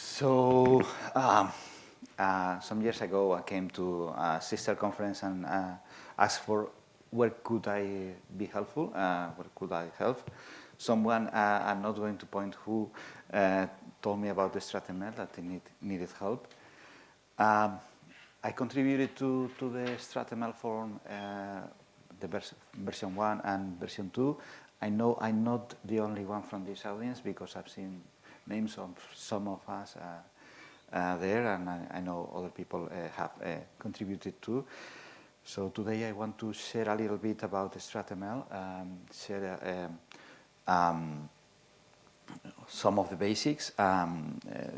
So some years ago, I came to a sister conference and asked for where could I be helpful, where could I help. Someone, I'm not going to point who, told me about the StratML that they needed help. I contributed to the StratML form, the version 1 and version 2. I know I'm not the only one from this audience because I've seen names of some of us there, and I know other people have contributed too. So today I want to share a little bit about StratML, share some of the basics,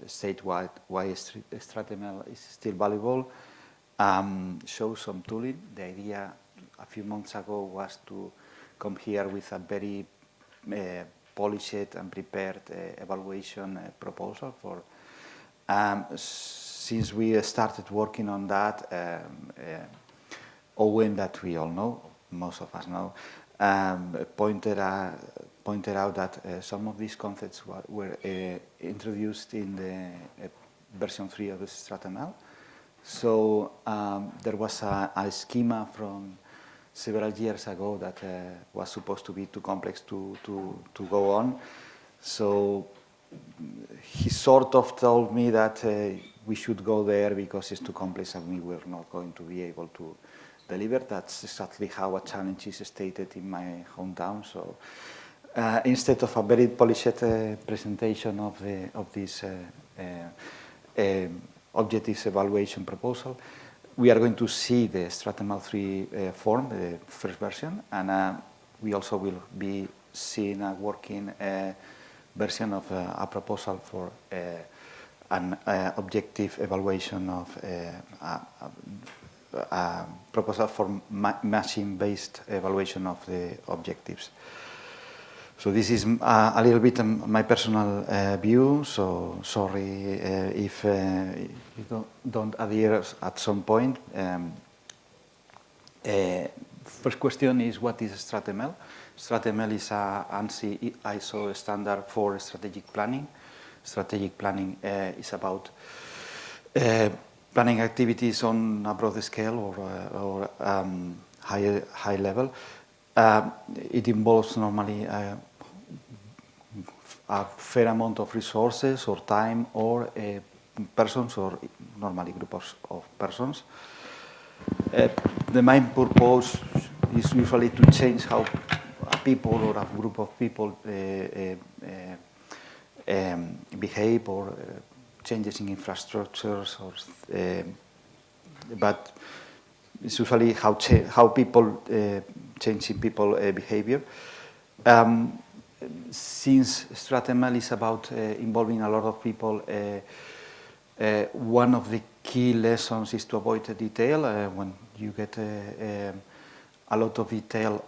state why StratML is still valuable, show some tooling. The idea a few months ago was to come here with a very polished and prepared evaluation proposal for. Since we started working on that, Owen, that we all know, most of us know, pointed out that some of these concepts were introduced in the version 3 of the StratML. So there was a schema from several years ago that was supposed to be too complex to go on. So he sort of told me that we should go there because it's too complex and we were not going to be able to deliver. That's exactly how a challenge is stated in my hometown. So instead of a very polished presentation of this objectives evaluation proposal, we are going to see the StratML 3 form, the first version, and we also will be seeing a working version of a proposal for an objective evaluation of a proposal for machine-based evaluation of the objectives. So this is a little bit my personal view, so sorry if you don't adhere at some point. First question is, what is StratML? StratML is a ANSI ISO standard for strategic planning. Strategic planning is about planning activities on a broad scale or high level. It involves normally a fair amount of resources or time or persons, or normally groups of persons. The main purpose is usually to change how a people or a group of people behave, or changes in infrastructures, or but it's usually how people change in people behavior. Since StratML is about involving a lot of people, one of the key lessons is to avoid the detail. When you get a lot of detail,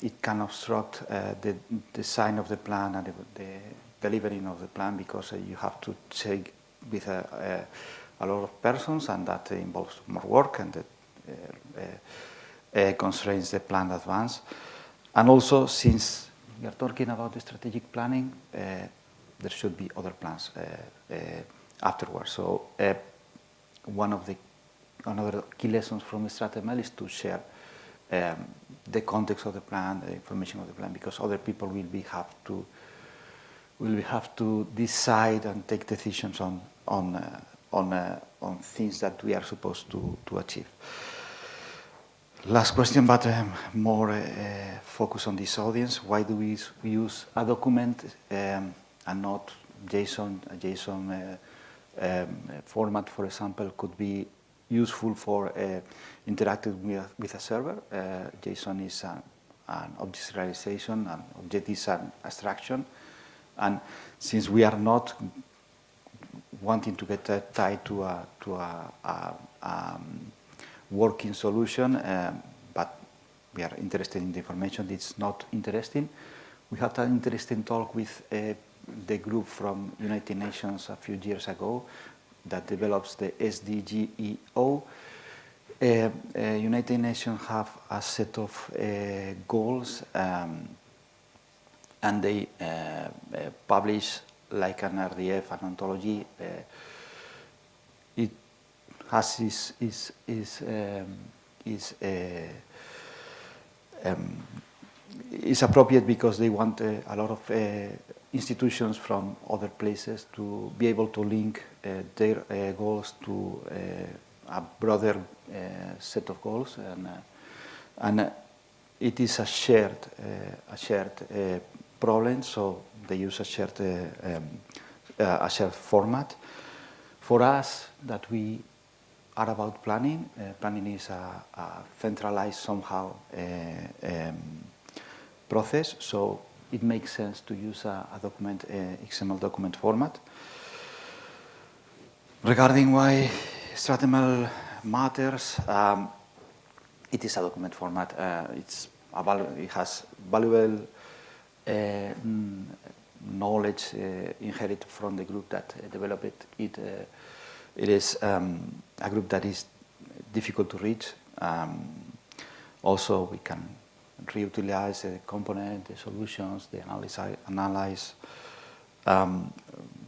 it can obstruct the design of the plan and the delivering of the plan, because you have to check with a lot of persons, and that involves more work, and that constrains the plan advance. And also, since we are talking about the strategic planning, there should be other plans afterwards. So another key lessons from StratML is to share the context of the plan, the information of the plan, because other people will have to decide and take decisions on things that we are supposed to achieve. Last question, but more focus on this audience. Why do we use a document and not JSON? A JSON format, for example, could be useful for interacting with a server. JSON is an object serialization, and object is an abstraction. And since we are not wanting to get tied to a working solution, but we are interested in the information that's not interesting, we had an interesting talk with the group from United Nations a few years ago that develops the SDGEO. United Nations have a set of goals, and they publish like an RDF, an ontology, it has is appropriate because they want a lot of institutions from other places to be able to link their goals to a broader set of goals, and it is a shared problem. So they use a shared format. For us, that we are about planning. Planning is a centralized somehow process, so it makes sense to use a document, XML document format. Regarding why StratML matters, it is a document format. It has valuable knowledge inherited from the group that developed it. It is a group that is difficult to reach. Also, we can reutilize the component, the solutions, the analyze.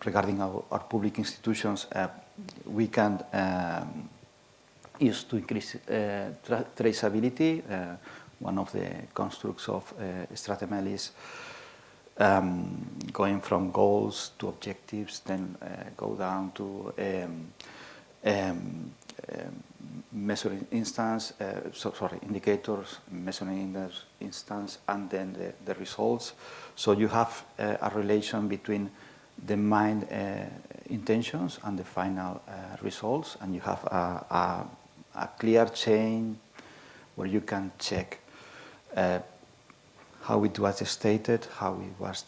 Regarding our public institutions, we can use to increase traceability. One of the constructs of StratML is going from goals to objectives, then go down to measuring instance, indicators, measuring the instance, and then the results. So you have a relation between the main intentions and the final results, and you have a clear chain where you can check how it was stated, how it was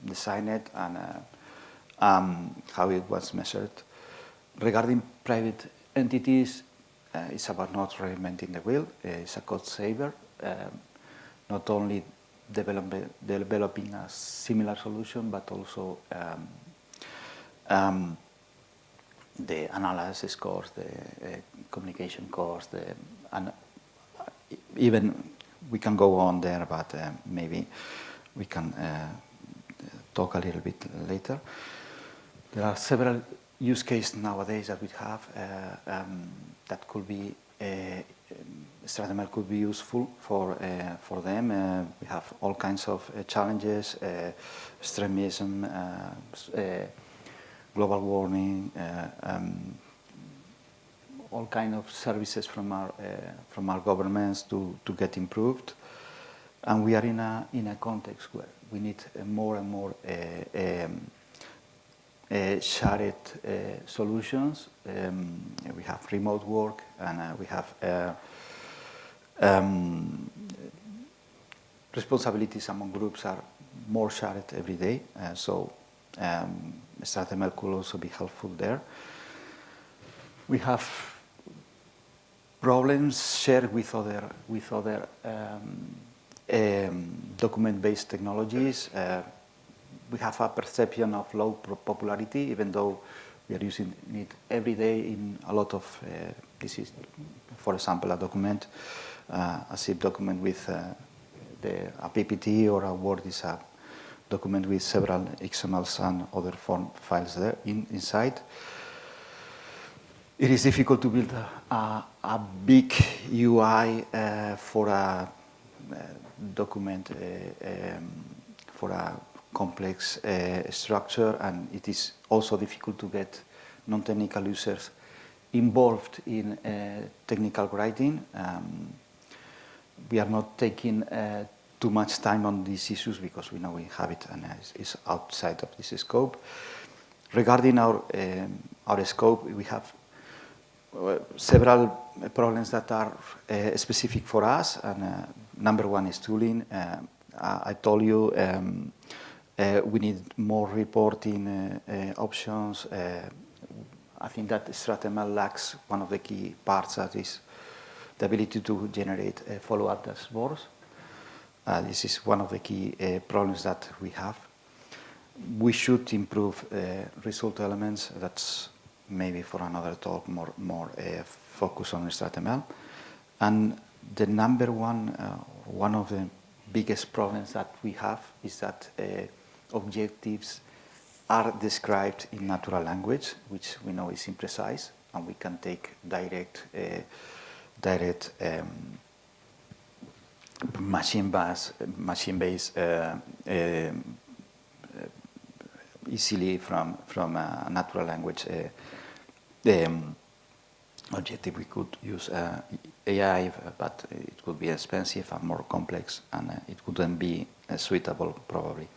designed, and how it was measured. Regarding private entities, it's about not reinventing the wheel. It's a cost saver. Not only developing a similar solution, but also the analysis cost, the communication cost, and even we can go on there, but maybe we can talk a little bit later. There are several use cases nowadays that we have that could be StratML could be useful for them. We have all kinds of challenges, extremism, global warming, all kinds of services from our governments to get improved, and we are in a context where we need more and more shared solutions. We have remote work, and we have responsibilities among groups are more shared every day. So StratML could also be helpful there. We have problems shared with other document-based technologies. We have a perception of low popularity, even though we are using it every day in a lot of, this is, for example, a document, a zip document with a PPT, or a Word is a document with several XMLs and other form files there inside. It is difficult to build a big UI for a document, for a complex structure, and it is also difficult to get non-technical users involved in technical writing. We are not taking too much time on these issues because we know we have it and it's outside of this scope. Regarding our scope, we have several problems that are specific for us, and number one is tooling. I told you we need more reporting options. I think that StratML lacks one of the key parts, that is the ability to generate follow-up dashboards. This is one of the key problems that we have. We should improve result elements. That's maybe for another talk, more focus on StratML. And the number one of the biggest problems that we have is that objectives are described in natural language, which we know is imprecise, and we can take direct machine-based easily from a natural language objective. We could use AI, but it could be expensive and more complex, and it wouldn't be suitable probably.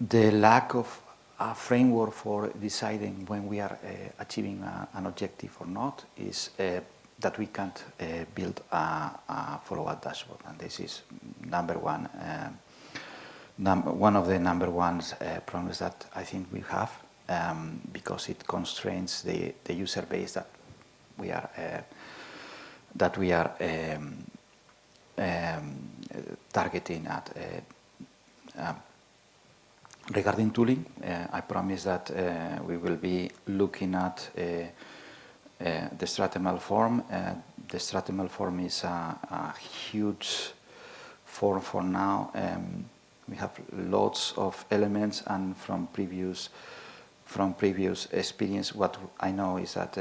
The lack of a framework for deciding when we are achieving an objective or not is that we can't build a follow-up dashboard, and this is number one. One of the number one problems that I think we have, because it constrains the user base that we are targeting at. Regarding tooling, I promise that we will be looking at the StratML the StratML is a huge form for now. We have lots of elements, and from previous experience, what I know is that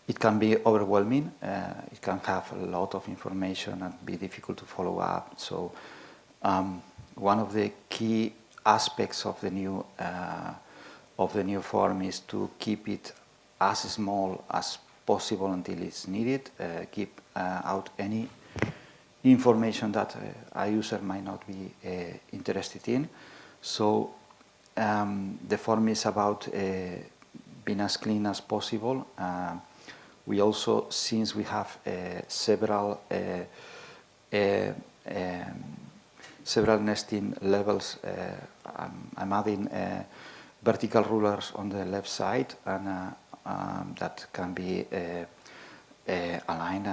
it can be overwhelming. It can have a lot of information and be difficult to follow up. So one of the key aspects of the new form is to keep it as small as possible until it's needed. Keep out any information that a user might not be interested in. So the form is about being as clean as possible. We also, since we have several nesting levels, I'm adding vertical rulers on the left side, and that can be aligned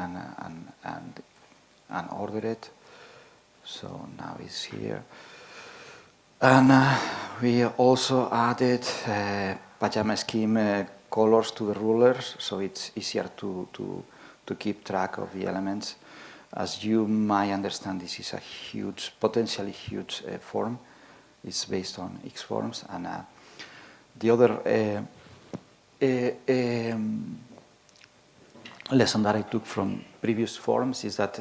and ordered. So now it's here. And we also added pajama scheme colors to the rulers, so it's easier to keep track of the elements. As you might understand, this is a huge, potentially huge form. It's based on Xforms, and the other lesson that I took from previous forms is that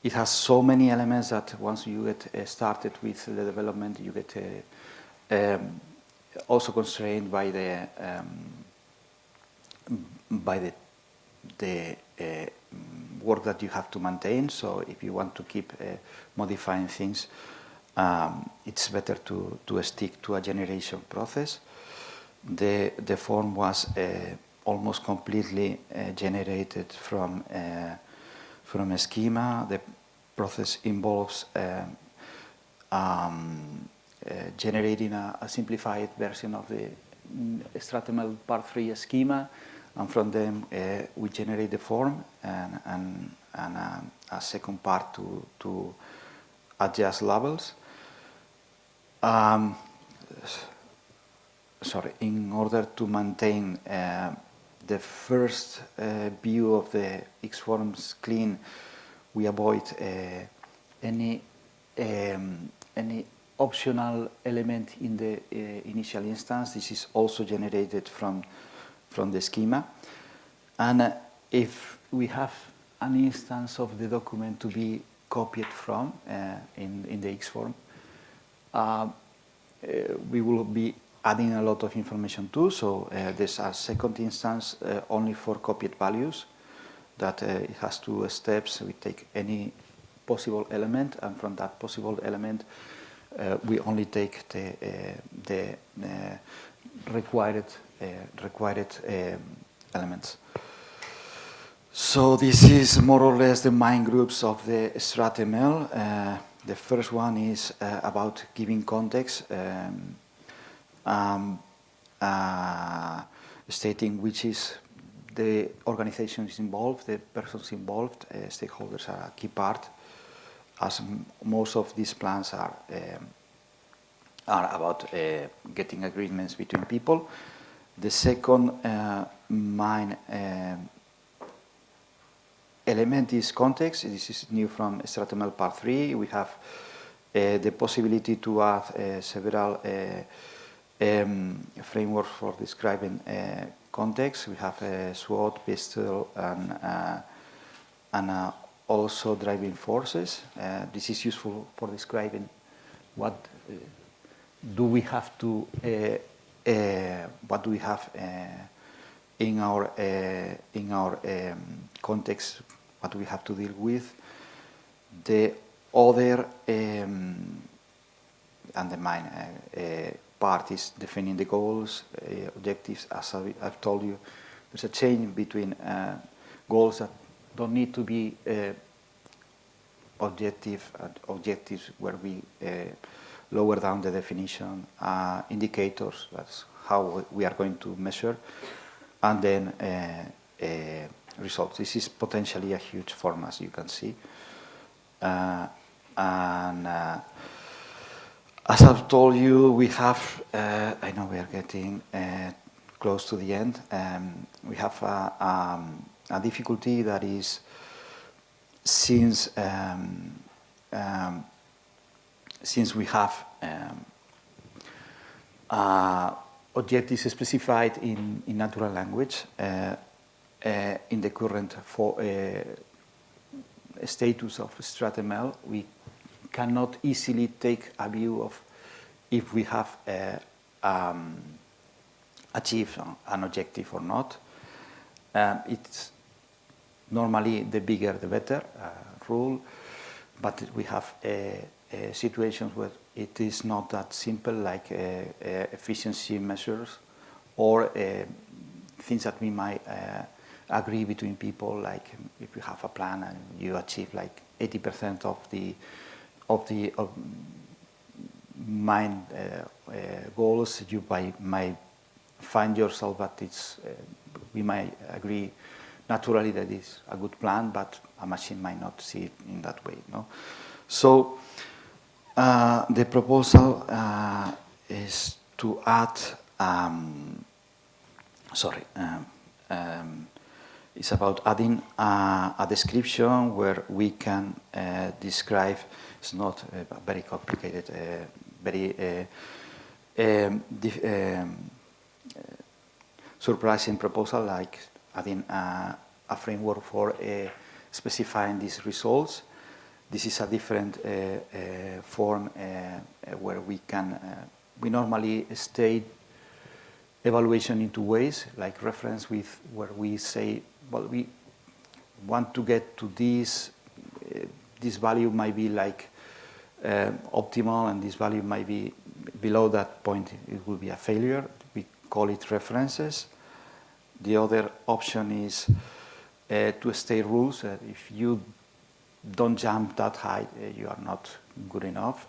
it has so many elements that once you get started with the development, you get also constrained by the work that you have to maintain. So if you want to keep modifying things, it's better to stick to a generation process. The form was almost completely generated from a schema. The process involves generating a simplified version of the StratML part 3 schema, and from them we generate the form and a second part to adjust labels. In order to maintain the first view of the Xforms clean, we avoid any optional element in the initial instance. This is also generated from the schema. And if we have an instance of the document to be copied from in the Xform, we will be adding a lot of information too. So there's a second instance only for copied values, that it has 2 steps. We take any possible element, and from that possible element we only take the required elements. So this is more or less the main groups of the StratML. The first one is about giving context, stating which is the organization is involved, the persons involved. Stakeholders are a key part, as most of these plans are about getting agreements between people. The second main element is context. This is new from StratML part 3. We have the possibility to add several frameworks for describing context. We have SWOT, PESTLE, and also driving forces. This is useful for describing what do we have to what do we have in our context, what we have to deal with. The other and the main part is defining the goals, objectives. As I've told you, there's a change between goals that don't need to be objectives where we lower down the definition, indicators, that's how we are going to measure, and then results. This is potentially a huge form, as you can see. And as I've told you, we have, I know we are getting close to the end, we have a difficulty that is, since we have objectives specified in natural language in the current status of StratML, we cannot easily take a view of if we have achieved an objective or not. It's normally the bigger the better rule, but we have situations where it is not that simple, like efficiency measures or things that we might agree between people, like if you have a plan and you achieve like 80% of the main goals, you might find yourself that it's we might agree naturally that it's a good plan, but a machine might not see it in that way. No, so the proposal is to add. It's about adding a description where we can describe. It's not very complicated, very surprising proposal, like adding a framework for specifying these results. This is a different form where we can. We normally state evaluation in two ways, like reference with where we say, well, we want to get to this. This value might be like optimal, and this value might be below that point. It will be a failure. We call it references. The other option is to state rules. If you don't jump that high, you are not good enough.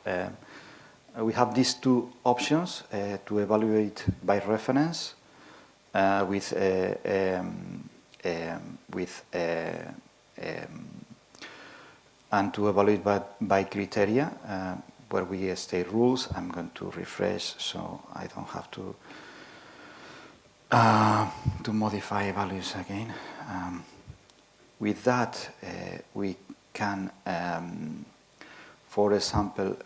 We have these two options to evaluate by reference and to evaluate by criteria where we state rules. I'm going to refresh so I don't have to modify values again. With that, we can, for example,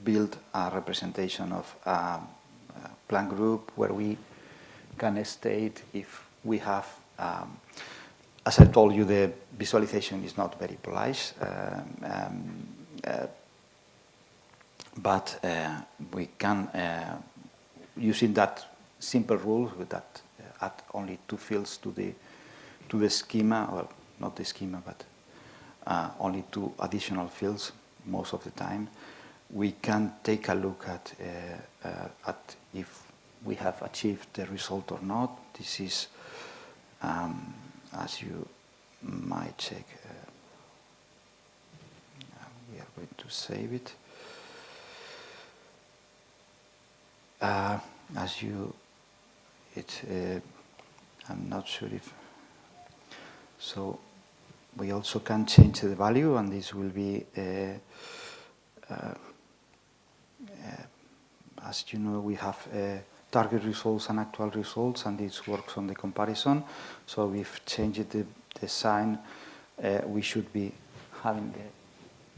build a representation of a plan group where we can state if we have, as I told you, the visualization is not very polite, but we can, using that simple rule with that add only two fields to the schema, or not the schema, but only two additional fields most of the time. We can take a look at if we have achieved the result or not. This is, as you might check, we are going to save it. I'm not sure if, so we also can change the value, and this will be, as you know, we have target results and actual results, and this works on the comparison. So we've changed the sign, we should be having the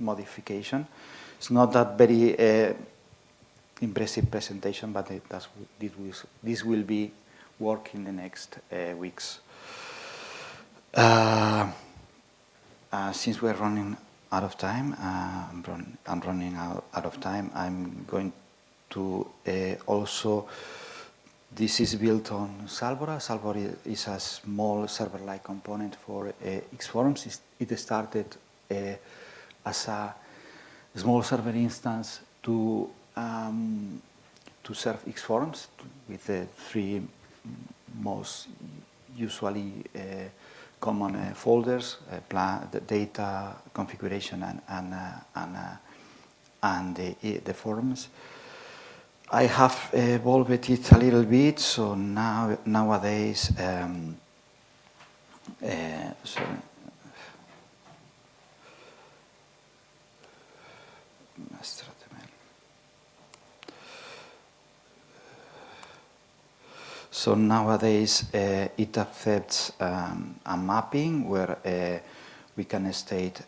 modification. It's not that very impressive presentation, but this will be work in the next weeks. Since we're running out of time, I'm running out of time. I'm going to also. This is built on Salvora. Salvora is a small server-like component for Xforms. It started as a small server instance to serve Xforms with the three most usually common folders: the data, configuration, and the forms. I have evolved it a little bit, so nowadays, sorry. So nowadays it accepts a mapping where we can state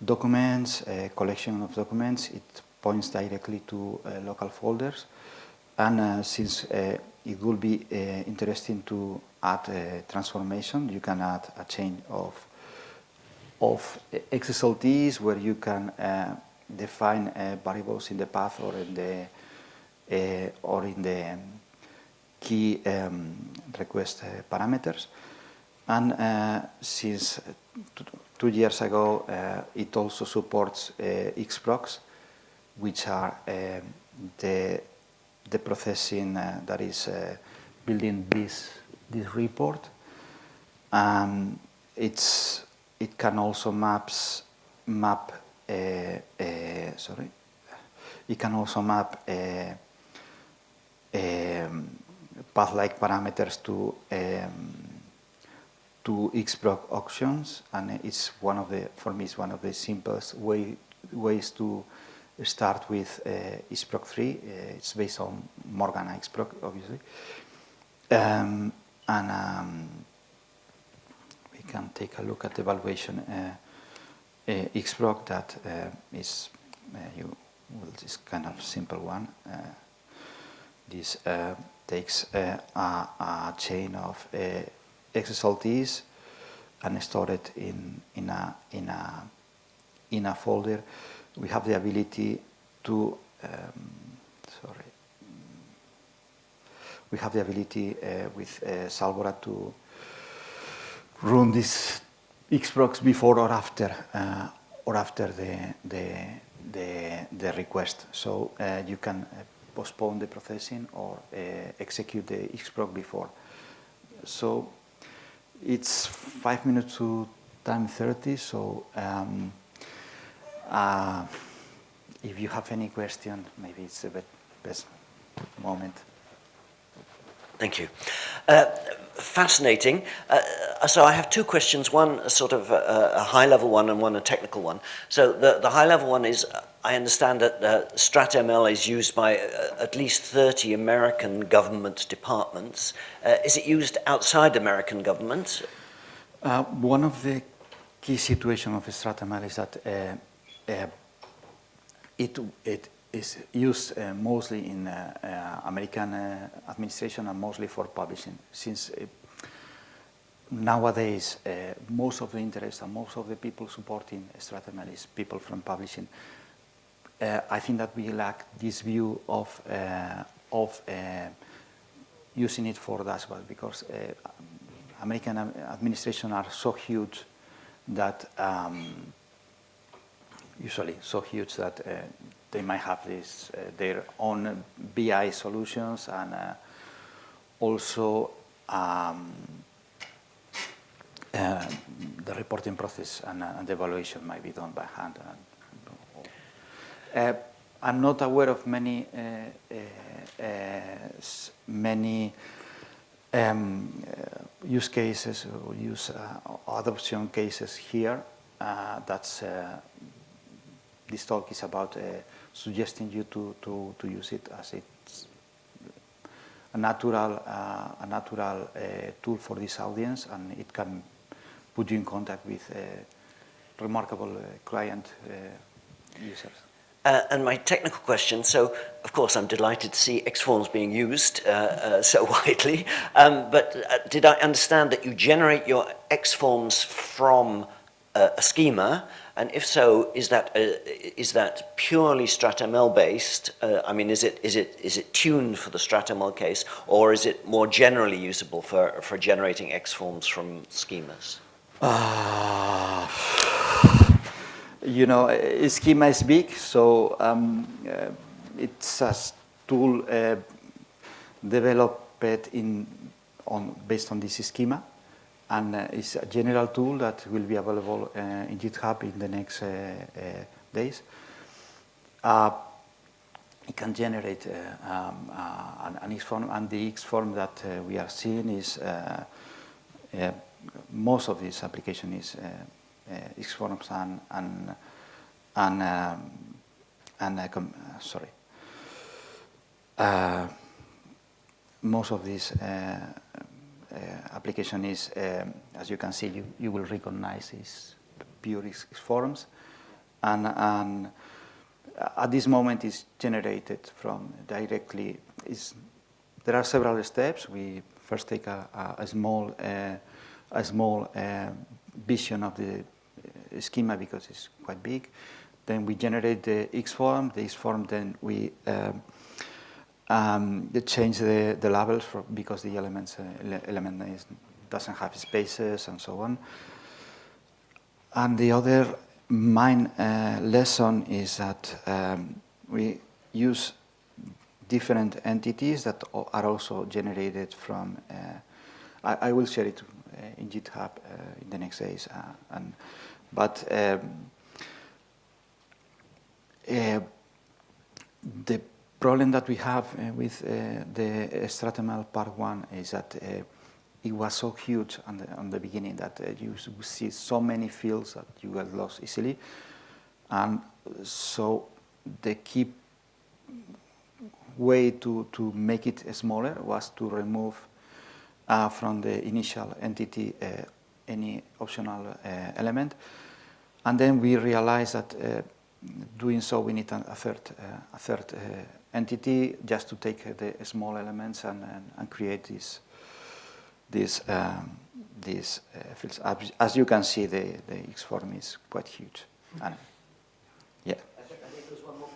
documents, a collection of documents. It points directly to local folders, and since it will be interesting to add transformation, you can add a chain of XSLTs where you can define variables in the path or in the key request parameters. And since 2 years ago, it also supports Xprocs, which are the processing that is building this report. It can also map path-like parameters to Xproc options, and it's for me, it's one of the simplest ways to start with Xproc 3. It's based on Morgan Xproc, obviously, we can take a look at the evaluation Xproc that is this kind of simple one. This takes a chain of XSLTs and store it in a folder. We have the ability to with Salvora to run these Xprocs before or after the request. So you can postpone the processing or execute the Xproc before. So it's 5 minutes to time 30. So if you have any question, maybe it's the best moment. Thank you. Fascinating. So I have two questions, one sort of a high-level one and one a technical one. So the high-level one is, I understand that StratML is used by at least 30 American government departments. Is it used outside American governments? One of the key situations of StratML is that it is used mostly in American administration and mostly for publishing. Since nowadays most of the interest and most of the people supporting StratML is people from publishing, I think that we lack this view of using it for dashboard, because American administration are so huge that usually so huge that they might have this their own BI solutions, and also the reporting process and the evaluation might be done by hand. I'm not aware of many use cases or adoption cases here. This talk is about suggesting you to use it, as it's a natural tool for this audience, and it can put you in contact with remarkable client users. And my technical question, so of course I'm delighted to see Xforms being used so widely, but did I understand that you generate your Xforms from a schema, and if so, is that purely StratML based? I mean, is it tuned for the StratML case, or is it more generally usable for generating Xforms from schemas? You know, schema is big, so it's a tool developed based on this schema, and it's a general tool that will be available in GitHub in the next days. It can generate an Xform, and the Xform that we are seeing is most of this application is Xforms most of this application is, as you can see, you will recognize is pure Xforms, and at this moment is generated from directly. There are several steps. We first take a small vision of the schema because it's quite big. Then we generate the Xform. The Xform, then we change the labels because the element doesn't have spaces and so on. And the other main lesson is that we use different entities that are also generated from. I will share it in GitHub in the next days, but the problem that we have with the StratML part 1 is that it was so huge on the beginning that you see so many fields that you get lost easily, and so the key way to make it smaller was to remove from the initial entity any optional element, and then we realized that doing so we need a third entity just to take the small elements and create these fields. As you can see, the Xform is quite huge. And, yeah. I think there's one more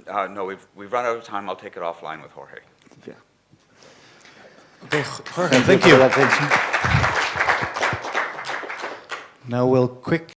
question. No, we've run out of time. I'll take it offline with Jorge. Yeah. Okay, Jorge, thank you. For your attention. Now we'll quick